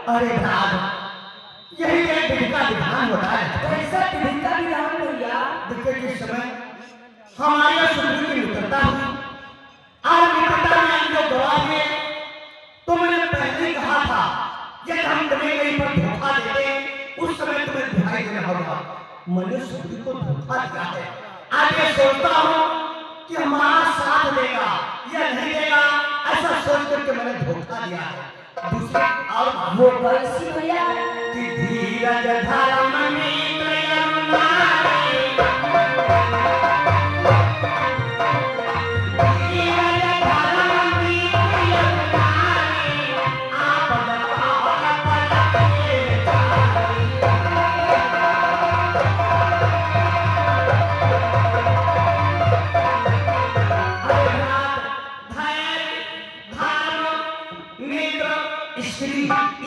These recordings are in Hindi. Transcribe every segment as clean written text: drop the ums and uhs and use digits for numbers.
अरे राम, यही एक विधि का विधान होता है। कैसा विधि का विधान भैया? देखिए जिस समय हमारे सुग्रीव की मित्रता हुई और मित्रता में हम लोग गवाह हुए, तो मैंने पहले ही कहा था यदि हम तुम्हें कहीं पर धोखा देते उस समय तुम्हें दिखाई देना होगा। मैंने सुग्रीव को धोखा दिया है। आज ये सोचता हूँ कि हमारा साथ देगा या नहीं देगा, ऐसा सोच करके मैंने धोखा दिया है। दूसरी और वो कैसी भैया? कि धीरज धर्म मित्र यमुनारी, धीरज धर्म मित्र यमुनारी, आपद पावन पलटे स्त्री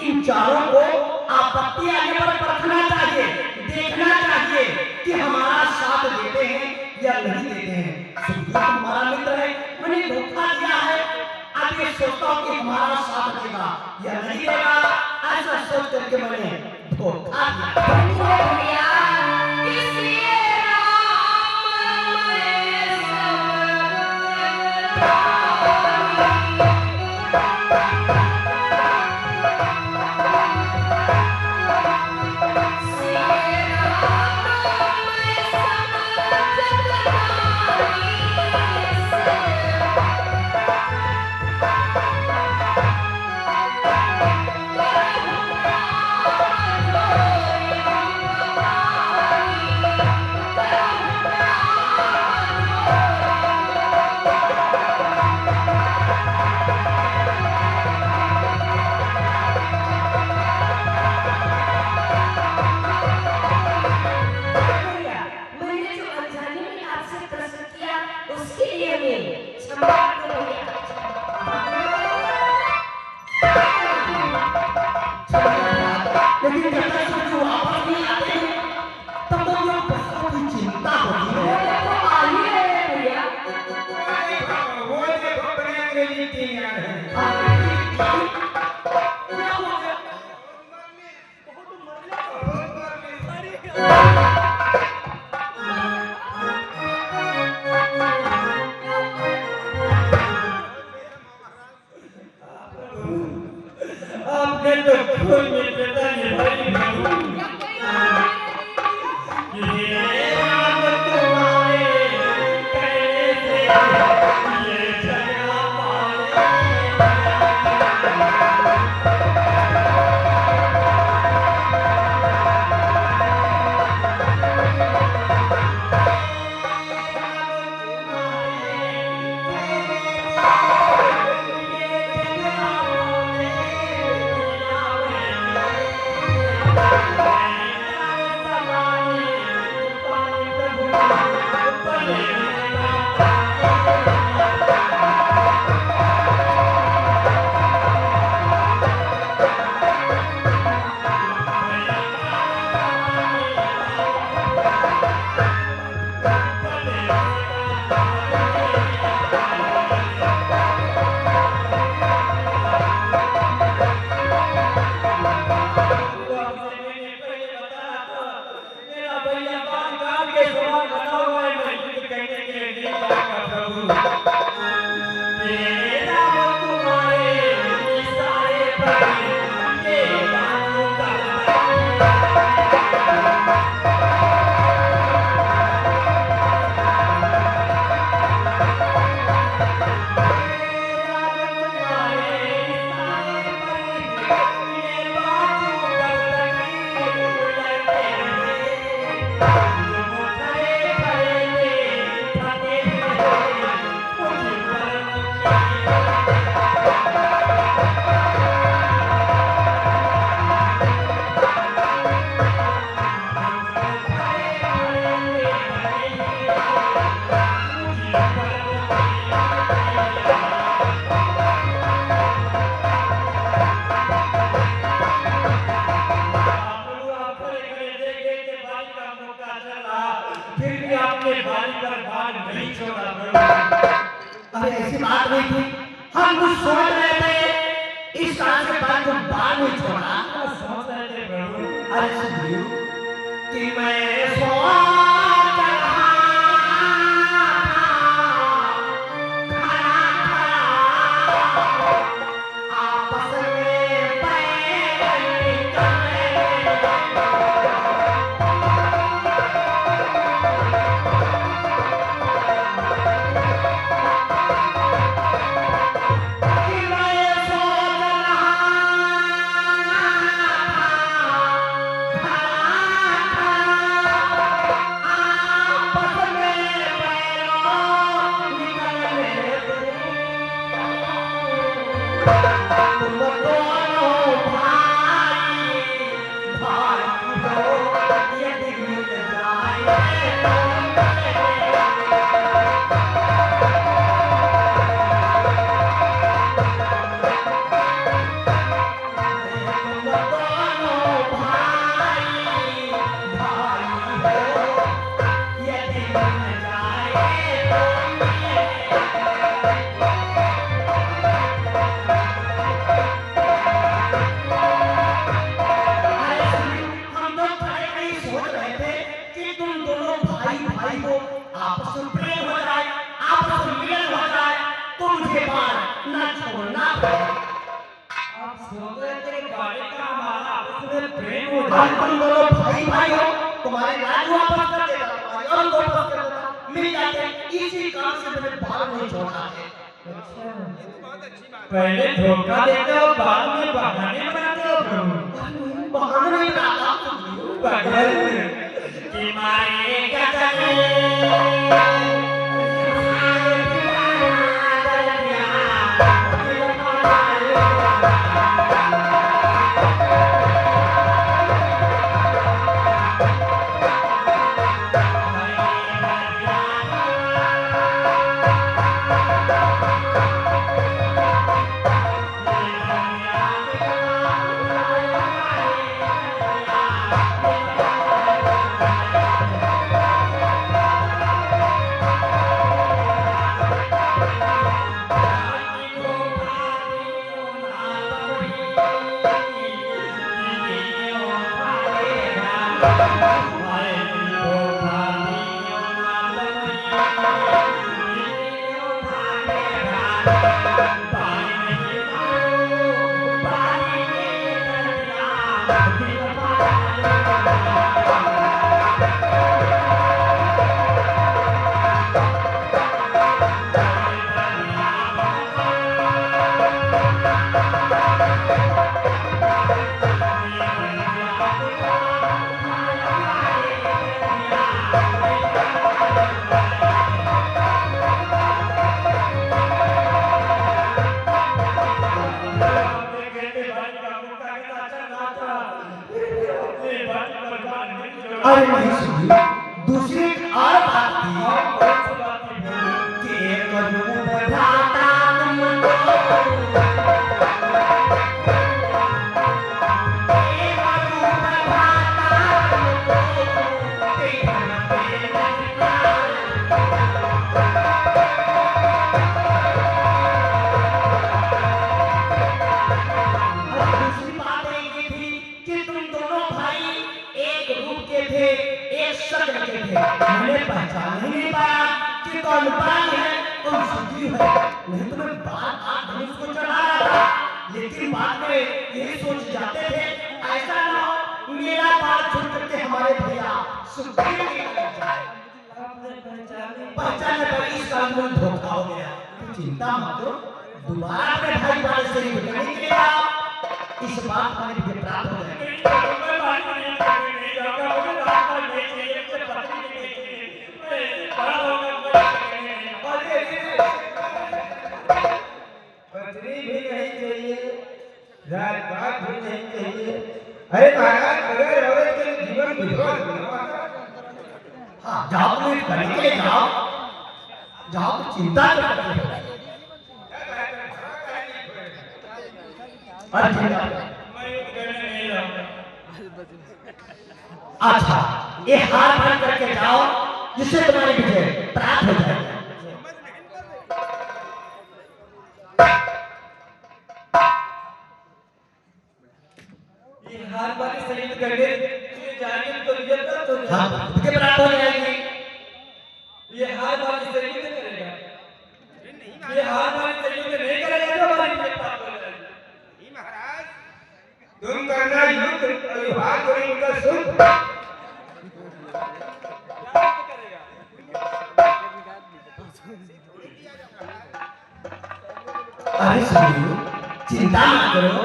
इन चारों को आपत्ति आने पर परखना चाहिए, देखना चाहिए कि हमारा साथ देते हैं या नहीं देते हैं। सुखदेव हमारा मित्र है, मैंने धोखा दिया है, अब ये सोचता हूँ कि हमारा साथ देगा या नहीं देगा, ऐसा सोच करके मैंने धोखा दिया। भैया इसलिए लेकिन जब तक वो वापस नहीं आते तब तक मुझे बहुत ही चिंता होती है। वो देखो बड़े अंग्रेजी तीन यार हैं। आपने तो खून में पैदा निभाई अरे ऐसी बात नहीं थी, हम कुछ सोच रहे थे इस साल के बाद जो बाल नहीं छोड़ा, सोच रहे थे प्रभु। अरे सुनियो कि मैं सोच रहा आपस में बैठ कर भाई हो, आपस में प्रेम हो जाए, आपस में मिलन हो जाए, तो मुझे बात न छोड़ना पड़े। आप सोच रहे थे कि गाड़ी का हमारा आपस में प्रेम हो और जाए। तुम दोनों भाई भाई हो, तुम्हारे राज वापस कर देगा, तुम्हारे और वापस कर देगा, मिल जाते। इसी काम से मैंने बाल नहीं छोड़ा है। पहले धोखा देते हो, बाद में बहाने बनाते हो प्रभु। बहाना नहीं बनाता पागल कि मारेगा तने। अरे नहीं सुनी, दूसरी एक और बात थी कि एक रूप भ्राता तुमको, एक रूप भ्राता तुमको, देखना पड़ेगा। और दूसरी बात ये थी कि तुम दोनों भाई एक रूप के थे, एक शक्ल के थे। मैंने पहचान ही नहीं पाया कि कौन प्राणी है कौन सजीव है। नहीं तो मैं बार-बार धनुष को चढ़ाया था, लेकिन बाद में यही सोच जाते थे ऐसा ना हो मेरा बाल छूट करके हमारे भैया सुखदेव के लग जाए। पहचाने पर इस काम में धोखा हो गया। चिंता मत करो, दोबारा अपने भाई वाले से निकलने के लिए आओ, इस बात का मुझे प्राप्त हो जाएगा। पत्नी भी नहीं चाहिए, रात भी नहीं चाहिए। अरे महाराज, बगैर औरत के जीवन विधवा हाँ, जाओ तुम इस करने के लिए जाओ, जाओ तो चिंता न करते हो। अरे चिंता अच्छा, ये हार मान करके जाओ जिससे तुम्हारी विजय प्राप्त हो जाए। ये हार वाली संयुक्त करके जाएंगे तो रिजल्ट तो हाँ, विजय प्राप्त हो जाएगी। ये हार वाली संयुक्त करेगा, ये हार वाली संयुक्त नहीं करेगा तो हमारी विजय प्राप्त हो जाएगी। महाराज तुम करना युद्ध, विवाह करो उनका सुख। अरे सुनिए, चिंता मत करो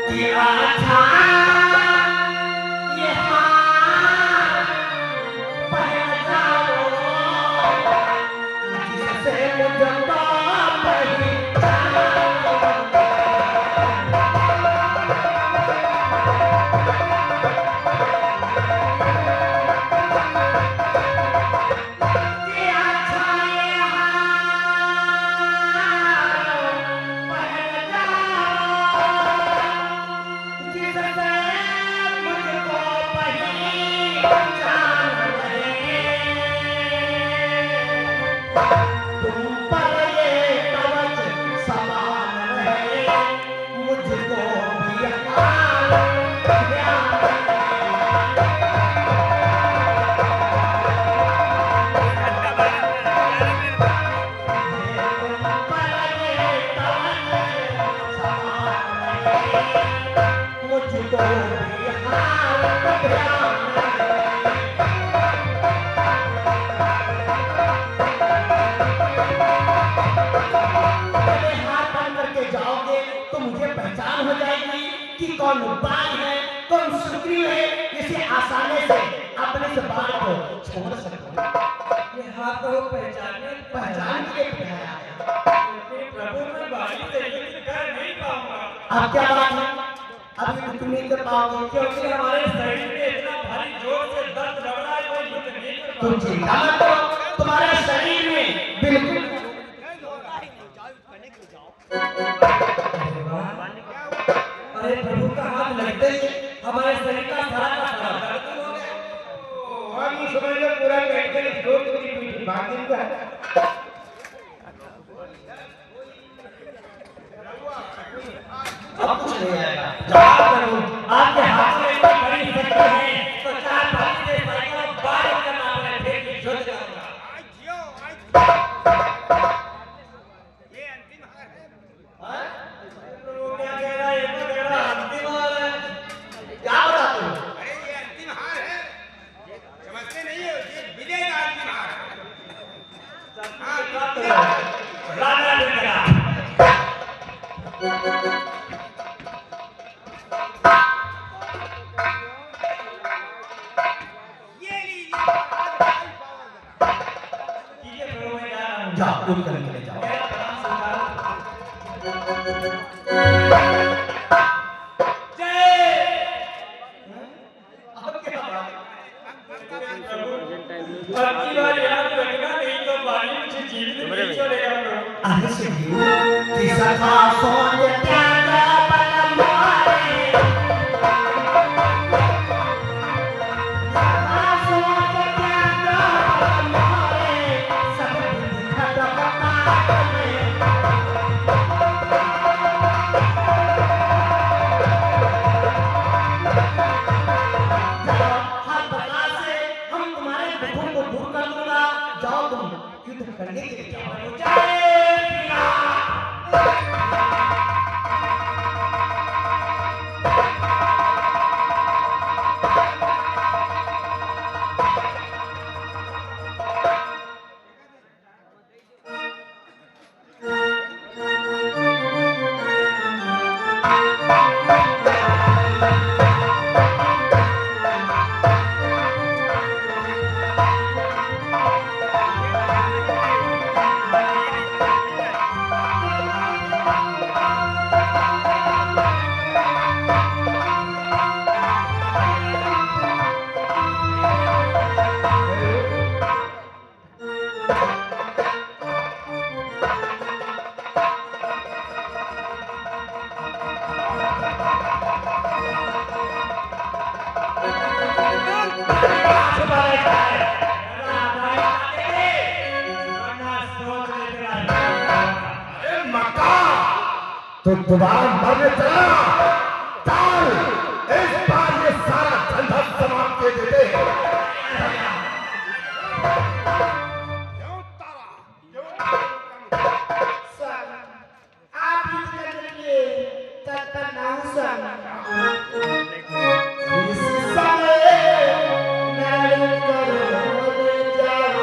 कि अच्छा ये हार पहन जाओ, जिससे मुझको पहचानो। कि अच्छा ये हार पहन जाओ, जिससे मुझको भी हालत ध्यान मेरे हाथ बंद करके जाओगे तो मुझे पहचान हो जाएगी कि कौन बाल है कौन सुग्रीव है, जिसे आसानी से अपने से बाल को छोड़ सकते ये हाथ को पहचान के लिए बनाया है। प्रभु मैं बाली से युद्ध कर नहीं पाऊंगा। अब क्या बात है, अभी तो तुम नहीं कर पाओगे क्योंकि हमारे शरीर में इतना भारी जोर से दर्द लग रहा है, कोई युद्ध नहीं कर तुम पाऊंगा। चिंता मत करो, तुम्हारे शरीर में बिल्कुल अरे प्रभु का हाथ लगते ही हमारे शरीर का सारा दर्द दूर हो गया। हम इस समय में पूरा बैठकर इस लोग की पीठी बांध का अब कुछ नहीं आएगा। जाओ करो, आपके हाथ में इतनी बड़ी शक्ति है तो चार भाई से साइकिल बाहर करना पड़े फिर भी जुट जाऊंगा। ये अंतिम हार है। हाँ? प्रभु क्या कह रहा है, ये तो कह रहा है अंतिम हार है। क्या बताते हो? अरे ये अंतिम हार है, समझते नहीं हो, ये विजय का अंतिम हार है। हाँ, राजा ने कहा ये लीजिए। कीजिए प्रभु मैं जा रहा हूँ। जाओ उठ कर चले जाओ। मेरा प्रणाम स्वीकार। अब क्या बात? अबकी बार याद रखना, नहीं तो बाली मुझे जीवित नहीं छोड़ेगा प्रभु। अरे सुनिए कि सखा सोच त्याग बल मारे, सखा सोच त्याग बल मारे, सब विधि खटपटाए। जाओ, हर प्रकार से हम तुम्हारे दुखों को दूर कर दूंगा। जाओ तुम युद्ध करने के लिए जाओ। जय श्री राम। तो दोबारा मरने चला चल, इस बार ये सारा धंधा समाप्त कर देते हैं। आप इतना करिए तब तक ना इस समय नर करो जाओ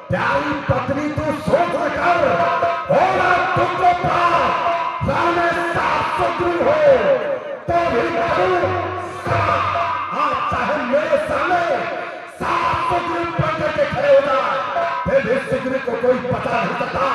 प्यारी पत्नी तू सोच कर और तुमको सामने 700 दिन हो तो भी चाहे मेरे सामने 700 दिन बन करके खड़े हो जाए फिर इस सिगरी को कोई पता नहीं सकता।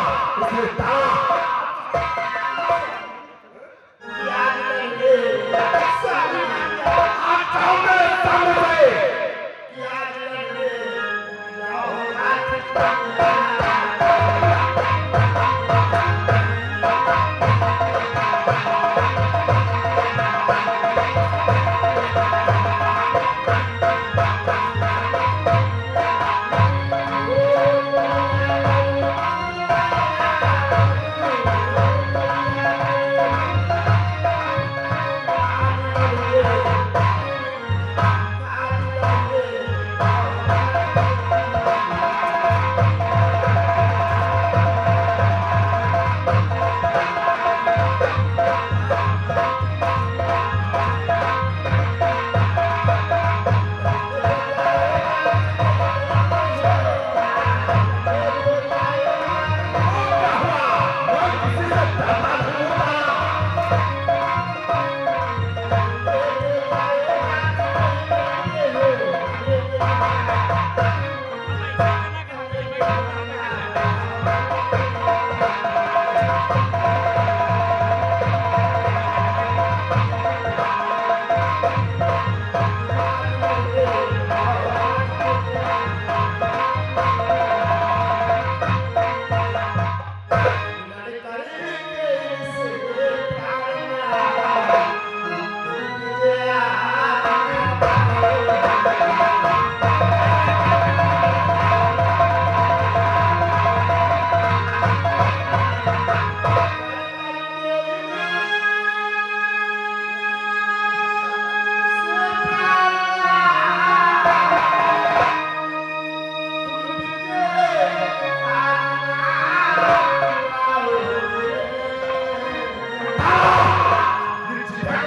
इसलिए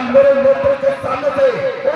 मेरे लोगों के सामने से